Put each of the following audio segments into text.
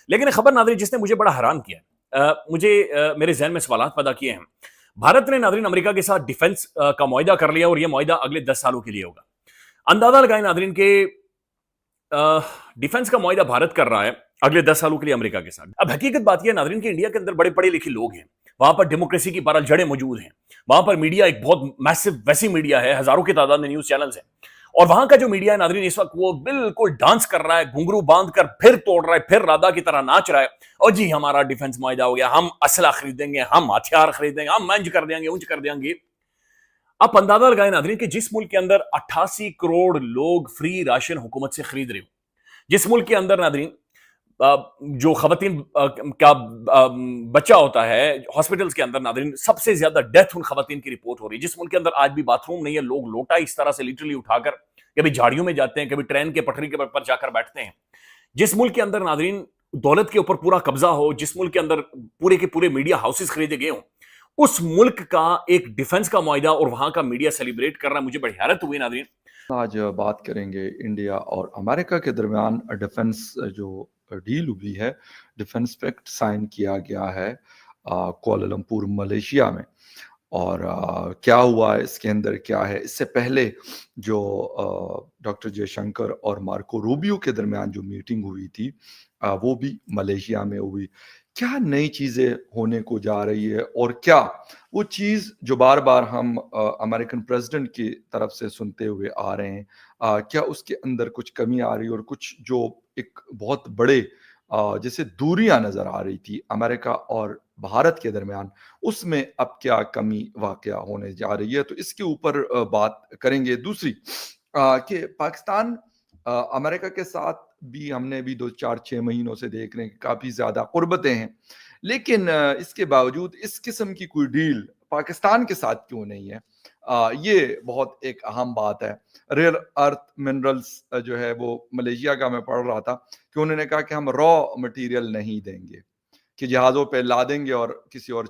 लेकिन एक खबर नादरीन जिसने मुझे बड़ा हैरान किया मुझे मेरे जहन में सवाल पैदा किए हैं। भारत ने नादरीन अमेरिका के साथ डिफेंस का मुआहदा कर लिया और यह मुआहदा अगले 10 सालों के लिए होगा। अंदाजा लगाए नादरीन के डिफेंस का मुआहदा भारत कर रहा है अगले 10 सालों के लिए अमेरिका के साथ। अब हकीकत बात यह नादरीन के इंडिया के अंदर बड़े पढ़े लिखे लोग हैं, वहां पर डेमोक्रेसी की बारह जड़ें मौजूद हैं, वहां पर मीडिया एक बहुत मैसिव वैसी मीडिया है, हजारों की तादाद में न्यूज चैनल्स हैं। और वहां का जो मीडिया है नादरीन इस वक्त वो बिल्कुल डांस कर रहा है, घुंघरू बांध कर फिर तोड़ रहा है, फिर राधा की तरह नाच रहा है। और जी हमारा डिफेंस मुआहदा हो गया, हम असला खरीदेंगे, हम हथियार खरीदेंगे, हम मंज कर देंगे, ऊंच कर देंगे। आप अंदाजा लगाए नादरीन कि जिस मुल्क के अंदर 88 करोड़ लोग फ्री राशन हुकूमत से खरीद रहे हो, जिस मुल्क के अंदर नादरीन जो खवातीन का बच्चा होता है हॉस्पिटल्स के अंदर नादरीन, सबसे ज्यादा डेथ उन खवातीन की रिपोर्ट हो रही है। जिस मुल्क के अंदर आज भी बाथरूम नहीं है, लोग लोटा इस तरह से लिटरली उठाकर कभी झाड़ियों में जाते हैं, कभी ट्रेन के पटरी के पर जाकर बैठते हैं। जिस मुल्क के अंदर नादरीन दौलत के ऊपर पूरा कब्जा हो, जिस मुल्क के अंदर पूरे के पूरे मीडिया हाउसेस खरीदे गए हों, उस मुल्क का एक डिफेंस का मुआहदा और वहां का मीडिया सेलिब्रेट कर रहा है। मुझे बड़ी हैरत हुई नादरीन। आज बात करेंगे इंडिया और अमेरिका के दरमियान डिफेंस जो डील हुई है, डिफेंस पैक्ट साइन किया गया है कुआलालंपुर मलेशिया में। और क्या हुआ है, इसके अंदर क्या है। इससे पहले जो डॉक्टर जयशंकर और मार्को रूबियो के दरमियान जो मीटिंग हुई थी वो भी मलेशिया में हुई। क्या नई चीजें होने को जा रही है और क्या वो चीज जो बार बार हम अमेरिकन प्रेसिडेंट की तरफ से सुनते हुए आ रहे हैं, क्या उसके अंदर कुछ कमी आ रही है और कुछ जो एक बहुत बड़े जैसे दूरियां नजर आ रही थी अमेरिका और भारत के दरमियान, उसमें अब क्या कमी वाकया होने जा रही है। तो इसके ऊपर बात करेंगे। दूसरी कि पाकिस्तान अमेरिका के साथ भी हमने भी 2 4 6 महीनों से देख रहे हैं कि काफी ज्यादा कुर्बतें हैं, लेकिन इसके बावजूद इस किस्म की कोई डील पाकिस्तान के साथ क्यों नहीं है, ये बहुत एक अहम बात है। रेयर अर्थ मिनरल्स जो है वो मलेशिया का मैं पढ़ रहा था कि उन्होंने कहा कि हम रॉ मटेरियल नहीं देंगे कि जहाज़ों पे ला देंगे और किसी और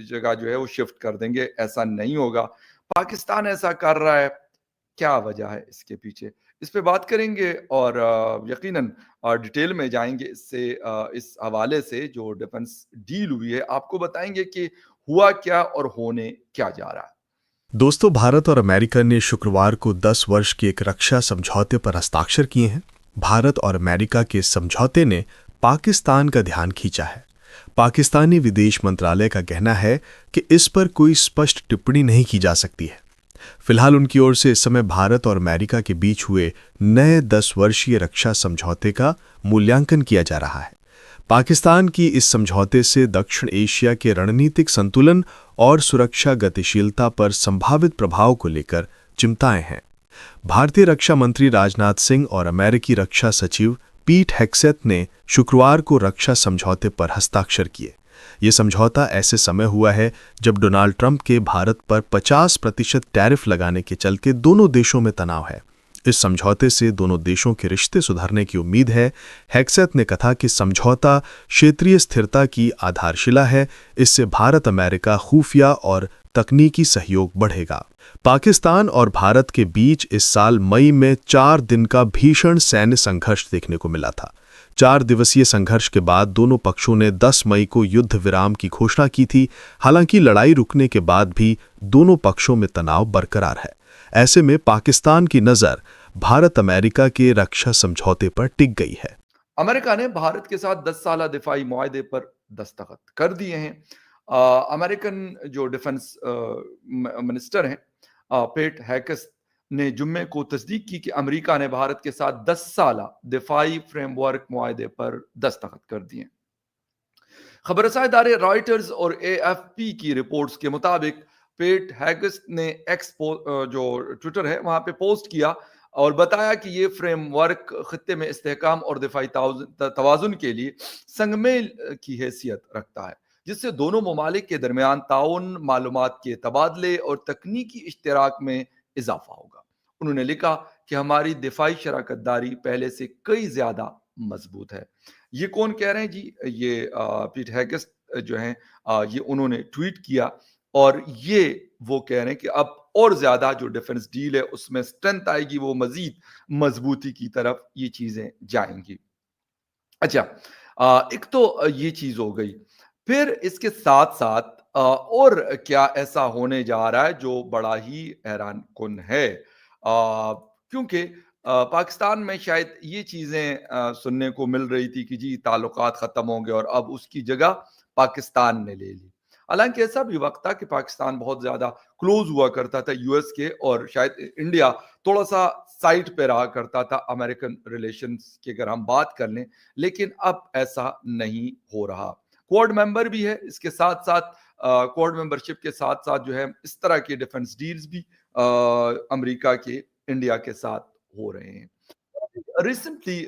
जगह जो है वो शिफ्ट कर देंगे, ऐसा नहीं होगा। पाकिस्तान ऐसा कर रहा है, क्या वजह है इसके पीछे, इस पे बात करेंगे और यकीनन डिटेल में जाएंगे। इससे इस हवाले से जो डिफेंस डील हुई है आपको बताएंगे कि हुआ क्या और होने क्या जा रहा है। दोस्तों, भारत और अमेरिका ने शुक्रवार को 10 वर्ष के एक रक्षा समझौते पर हस्ताक्षर किए हैं। भारत और अमेरिका के समझौते ने पाकिस्तान का ध्यान खींचा है। पाकिस्तानी विदेश मंत्रालय का कहना है कि इस पर कोई स्पष्ट टिप्पणी नहीं की जा सकती है। फिलहाल उनकी ओर से इस समय भारत और अमेरिका के बीच हुए नए 10 वर्षीय रक्षा समझौते का मूल्यांकन किया जा रहा है। पाकिस्तान की इस समझौते से दक्षिण एशिया के रणनीतिक संतुलन और सुरक्षा गतिशीलता पर संभावित प्रभाव को लेकर चिंताएं हैं। भारतीय रक्षा मंत्री राजनाथ सिंह और अमेरिकी रक्षा सचिव पीट हेग्सेथ ने शुक्रवार को रक्षा समझौते पर हस्ताक्षर किए। ये समझौता ऐसे समय हुआ है जब डोनाल्ड ट्रंप के भारत पर 50% टैरिफ लगाने के चलते दोनों देशों में तनाव है। इस समझौते से दोनों देशों के रिश्ते सुधरने की उम्मीद है। हेग्सेथ ने कहा कि समझौता क्षेत्रीय स्थिरता की आधारशिला है। इससे भारत अमेरिका खुफिया और तकनीकी सहयोग बढ़ेगा। पाकिस्तान और भारत के बीच इस साल मई में 4 दिन का भीषण सैन्य संघर्ष देखने को मिला था। 4 दिवसीय संघर्ष के बाद दोनों पक्षों ने 10 मई को युद्ध विराम की घोषणा की थी। हालांकि लड़ाई रुकने के बाद भी दोनों पक्षों में तनाव बरकरार है। ऐसे में पाकिस्तान की नजर भारत अमेरिका के रक्षा समझौते पर टिक गई है। अमेरिका ने भारत के साथ 10 साल दिफाई मुआहदे पर दस्तखत कर दिए हैं। अमेरिकन जो डिफेंस मिनिस्टर हैं पेट हेग्सेथ ने जुम्मे को तस्दीक की कि अमेरिका ने भारत के साथ 10 साल दिफाई फ्रेमवर्क मुआहदे पर दस्तखत कर दिए। खबरसां इदारे रॉयटर्स और AFP की रिपोर्ट्स के मुताबिक पेट हेग्सेथ ने एक्स जो ट्विटर है वहां पे पोस्ट किया और बताया कि ये फ्रेमवर्क खित्ते में इस्तेहकाम और दिफाई तवाजुन के लिए संगमेल की हैसियत रखता है, जिससे दोनों ममालिक के दरमियान ताउन, मालूमात के तबादले और तकनीकी इश्तराक में इजाफा होगा। उन्होंने लिखा कि हमारी दिफाई शराकतदारी पहले से कई ज्यादा मजबूत है। ये कौन कह रहे हैं जी? ये पीट हेग्सेथ जो हैं, ये उन्होंने ट्वीट किया और ये वो कह रहे हैं कि अब और ज्यादा जो डिफेंस डील है उसमें स्ट्रेंथ आएगी, वो मजीद मजबूती की तरफ ये चीजें जाएंगी। अच्छा, एक तो ये चीज हो गई। फिर इसके साथ साथ और क्या ऐसा होने जा रहा है जो बड़ा ही हैरान कुन है, क्योंकि पाकिस्तान में शायद ये चीजें सुनने को मिल रही थी कि जी ताल्लुकात खत्म हो गए और अब उसकी जगह पाकिस्तान ने ले ली। हालांकि ऐसा भी वक्त था कि पाकिस्तान बहुत ज्यादा क्लोज हुआ करता था यूएस के, और शायद इंडिया थोड़ा सा साइड पे रहा करता था अमेरिकन रिलेशंस की अगर हम बात कर लें, लेकिन अब ऐसा नहीं हो रहा। क्वाड मेंबर भी है, इसके साथ साथ क्वाड मेंबरशिप के साथ साथ जो है इस तरह के डिफेंस डील्स भी अमेरिका के इंडिया के साथ हो रहे हैं। रिसेंटली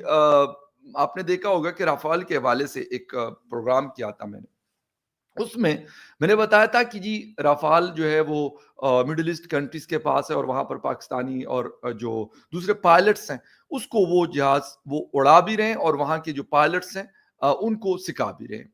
आपने देखा होगा कि राफाल के हवाले से एक प्रोग्राम किया था मैंने, उसमें मैंने बताया था कि जी राफाल जो है वो मिडिल ईस्ट कंट्रीज के पास है और वहां पर पाकिस्तानी और जो दूसरे पायलट्स हैं उसको वो जहाज वो उड़ा भी रहे हैं और वहां के जो पायलट्स हैं उनको सिखा भी रहे हैं।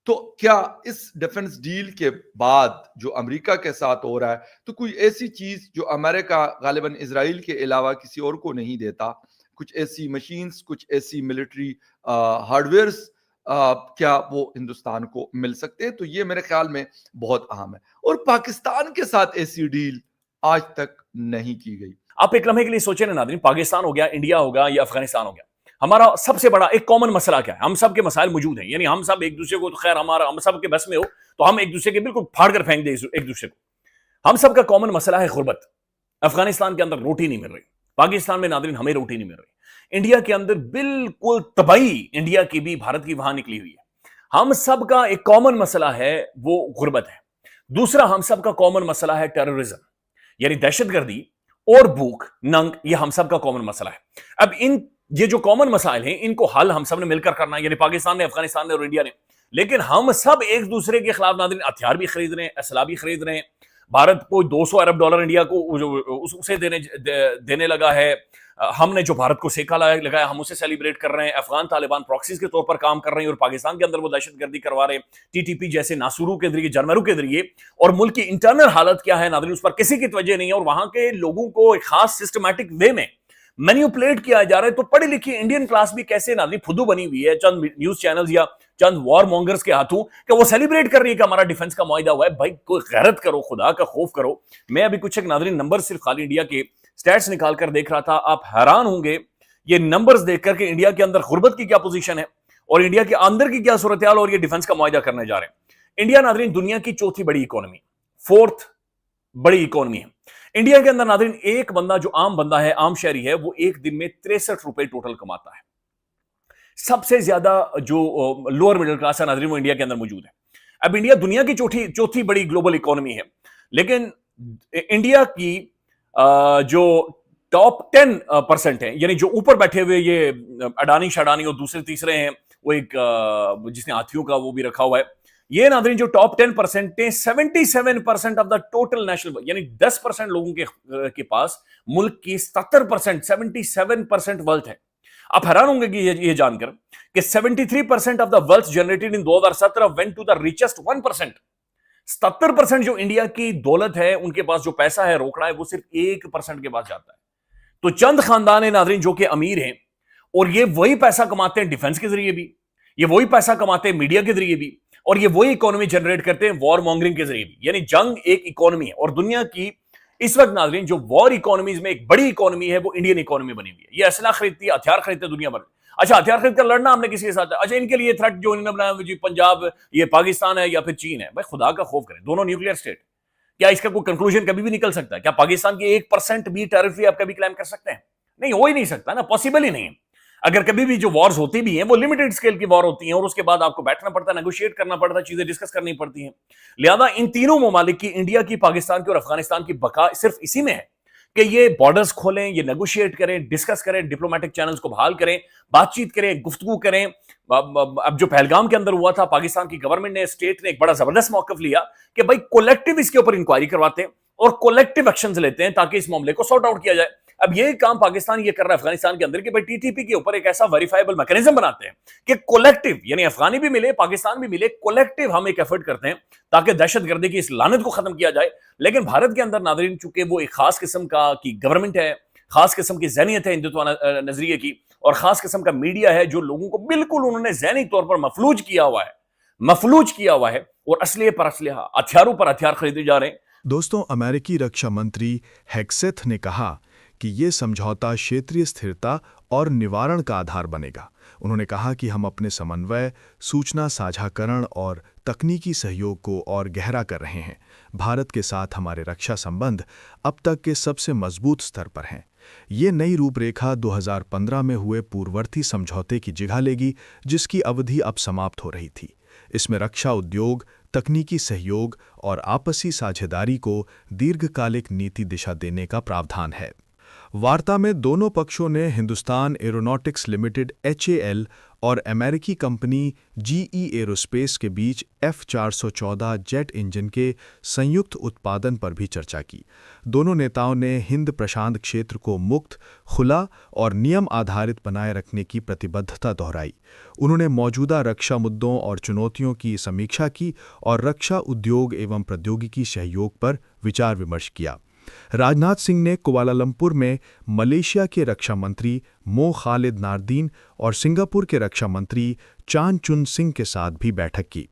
तो क्या इस डिफेंस डील के बाद जो अमेरिका के साथ हो रहा है, तो कोई ऐसी चीज जो अमेरिका गालिबन इजराइल के अलावा किसी और को नहीं देता, कुछ ऐसी मशीन्स, कुछ ऐसी मिलिट्री हार्डवेयर्स क्या वो हिंदुस्तान को मिल सकते हैं? तो ये मेरे ख्याल में बहुत अहम है, और पाकिस्तान के साथ ऐसी डील आज तक नहीं की गई। आप एक लम्हे के लिए सोचे ना नाज़रीन, पाकिस्तान हो गया, इंडिया होगा या अफगानिस्तान हो गया, हमारा सबसे बड़ा एक कॉमन मसला क्या है? हम सब के मसाइल मौजूद हैं, यानी हम सब एक दूसरे को, तो खैर हमारा हम सब के बस में हो तो हम एक दूसरे के बिल्कुल फाड़ कर फेंक दे एक दूसरे को। हम सब का कॉमन मसला है गुर्बत। अफगानिस्तान के अंदर रोटी नहीं मिल रही, पाकिस्तान में नाज़रीन हमें रोटी नहीं मिल रही, इंडिया के अंदर बिल्कुल तबाही इंडिया की भी भारत की वहां निकली हुई है। हम सब का एक कॉमन मसला है वो गुर्बत है। दूसरा हम सब का कॉमन मसला है टेररिज्म, यानी दहशतगर्दी और भूख नंग, ये हम सब का कॉमन मसला है। अब ये जो कॉमन मसाइल हैं इनको हल हम सब ने मिलकर करना है, यानी पाकिस्तान ने, अफगानिस्तान ने और इंडिया ने। लेकिन हम सब एक दूसरे के खिलाफ नाज़रीन हथियार भी खरीद रहे हैं, असला भी खरीद रहे हैं। भारत को $200 अरब इंडिया को उसे देने लगा है। हमने जो भारत को सेका लगाया हम उसे सेलिब्रेट कर रहे हैं। अफगान तालिबान प्रॉक्सीज के तौर पर काम कर रहे हैं और पाकिस्तान के अंदर वो दहशतगर्दी करवा रहे हैं, टीटीपी जैसे नासुरू के जरिए, जरमरू के जरिए। और मुल्क की इंटरनल हालत क्या है नाज़रीन, उस पर किसी की तवज्जो नहीं है, और वहां के लोगों को एक खास सिस्टमैटिक वे में मैन्युपुलेट किया जा रहा है। तो पढ़ी लिखी इंडियन क्लास भी कैसे नाज़रीन फुद्दू बनी हुई है चंद न्यूज चैनल्स या चंद वॉर मॉन्गर्स के हाथों कि वो सेलिब्रेट कर रही है कि हमारा डिफेंस का मुआहिदा हुआ है। भाई कोई गैरत करो, खुदा का खौफ करो। मैं अभी कुछ एक नाज़रीन नंबर सिर्फ खाली इंडिया के स्टैट्स निकाल कर देख रहा था, आप हैरान होंगे ये नंबर्स देखकर कि इंडिया के अंदर गुर्बत की क्या पोजीशन है और इंडिया के अंदर की क्या सूरत हाल, और ये डिफेंस का मुआहिदा करने जा रहे हैं। इंडिया नाज़रीन दुनिया की चौथी बड़ी इकोनॉमी, फोर्थ बड़ी इकोनॉमी है। इंडिया के अंदर नाज़रीन एक बंदा जो आम बंदा है, आम शहरी है, वो एक दिन में 63 रुपए टोटल कमाता है। सबसे ज्यादा जो लोअर मिडिल क्लास है नाज़रीन वो इंडिया के अंदर मौजूद है। अब इंडिया दुनिया की चौथी बड़ी ग्लोबल इकोनॉमी है, लेकिन इंडिया की जो टॉप 10% है, यानी जो ऊपर बैठे हुए ये अडानी शडानी और दूसरे तीसरे हैं, वो एक जिसने हाथियों का वो भी रखा हुआ है, ये नाज़रीन जो टॉप 10% है 77% ऑफ द टोटल नेशनल, यानी 10% लोगों के पास मुल्क की 77% 77% वेल्थ है। आप हैरान होंगे कि ये जानकर कि 73% of the wealth generated in 2017 went to the richest 1%। 70% जो इंडिया की दौलत है, उनके पास जो पैसा है रोकड़ा है, वो सिर्फ 1% के पास जाता है। तो चंद खानदान है नाज़रीन जो कि अमीर हैं, और ये वही पैसा कमाते हैं डिफेंस के जरिए भी, ये वही पैसा कमाते हैं मीडिया के जरिए भी, और ये वही इकोनॉमी जनरेट करते हैं वॉर मॉन्गरिंग के जरिए भी। यानी जंग एक इकोनॉमी है, और दुनिया की इस वक्त नाज़रीन जो वॉर इकोनॉमीज में एक बड़ी इकोनॉमी है वो इंडियन इकोनॉमी बनी हुई है। ये असला खरीदती है, हथियार खरीदते हैं दुनिया भर। अच्छा, हथियार खरीद कर लड़ना हमने किसी के साथ, अच्छा इनके लिए थ्रेट जो इन्होंने बनाया जी पंजाब, ये पाकिस्तान है या फिर चीन है, भाई खुदा का खौफ करें, दोनों न्यूक्लियर स्टेट। क्या इसका कोई कंक्लूजन कभी भी निकल सकता है? क्या पाकिस्तान की 1% भी टेरिटरी आप कभी क्लेम कर सकते हैं? नहीं, हो ही नहीं सकता ना, पॉसिबल ही नहीं है। अगर कभी भी जो वॉर्स होती भी हैं वो लिमिटेड स्केल की वॉर होती हैं, और उसके बाद आपको बैठना पड़ता है, नेगोशिएट करना पड़ता है, चीजें डिस्कस करनी पड़ती हैं। लिहाजा इन तीनों ममालिक की, इंडिया की, पाकिस्तान की और अफगानिस्तान की बका सिर्फ इसी में है कि ये बॉर्डर्स खोलें, ये नेगोशिएट करें, डिस्कस करें, डिप्लोमेटिक चैनल्स को बहाल करें, बातचीत करें, गुफ्तगू करें। अब जो पहलगाम के अंदर हुआ था, पाकिस्तान की गवर्नमेंट ने, स्टेट ने एक बड़ा जबरदस्त मौकफ लिया कि भाई कोलेक्टिव इसके ऊपर इंक्वायरी करवाते हैं और कोलेक्टिव एक्शंस लेते हैं ताकि इस मामले को सॉर्ट आउट किया जाए। अब ये काम पाकिस्तान ये कर रहा है अफगानिस्तान के अंदर कि भाई टीटीपी के ऊपर एक ऐसा वेरीफाइबल मैकेनिज्म बनाते हैं कि कोलेक्टिव, यानी अफगानी भी मिले, पाकिस्तान भी मिले, कोलेक्टिव हम एक एफर्ट करते हैं ताकि दहशतगर्दी की इस लानत को खत्म किया जाए। लेकिन भारत के अंदर नाज़रीन चूंकि वो एक खास किस्म का की गवर्नमेंट है, खास किस्म की ज़हनियत है हिंदुत्व नजरिए की, और खास किस्म का मीडिया है जो लोगों को बिल्कुल उन्होंने ज़हनी तौर पर मफलूज किया हुआ है और असलहे पर असलहा, हथियारों पर हथियार खरीदे जा रहे हैं। दोस्तों, अमेरिकी रक्षा मंत्री हेग्सेथ ने कहा कि ये समझौता क्षेत्रीय स्थिरता और निवारण का आधार बनेगा। उन्होंने कहा कि हम अपने समन्वय, सूचना साझाकरण और तकनीकी सहयोग को और गहरा कर रहे हैं। भारत के साथ हमारे रक्षा संबंध अब तक के सबसे मजबूत स्तर पर हैं। ये नई रूपरेखा 2015 में हुए पूर्ववर्ती समझौते की जगह लेगी, जिसकी अवधि अब समाप्त हो रही थी। इसमें रक्षा उद्योग, तकनीकी सहयोग और आपसी साझेदारी को दीर्घकालिक नीति दिशा देने का प्रावधान है। वार्ता में दोनों पक्षों ने हिंदुस्तान एरोनॉटिक्स लिमिटेड (HAL) और अमेरिकी कंपनी GE एरोस्पेस के बीच F-414 जेट इंजन के संयुक्त उत्पादन पर भी चर्चा की। दोनों नेताओं ने हिंद प्रशांत क्षेत्र को मुक्त, खुला और नियम आधारित बनाए रखने की प्रतिबद्धता दोहराई। उन्होंने मौजूदा रक्षा मुद्दों और चुनौतियों की समीक्षा की और रक्षा उद्योग एवं प्रौद्योगिकी सहयोग पर विचार विमर्श किया। राजनाथ सिंह ने कुआलालंपुर में मलेशिया के रक्षा मंत्री मो खालिद नारदीन और सिंगापुर के रक्षा मंत्री चान चुन सिंह के साथ भी बैठक की।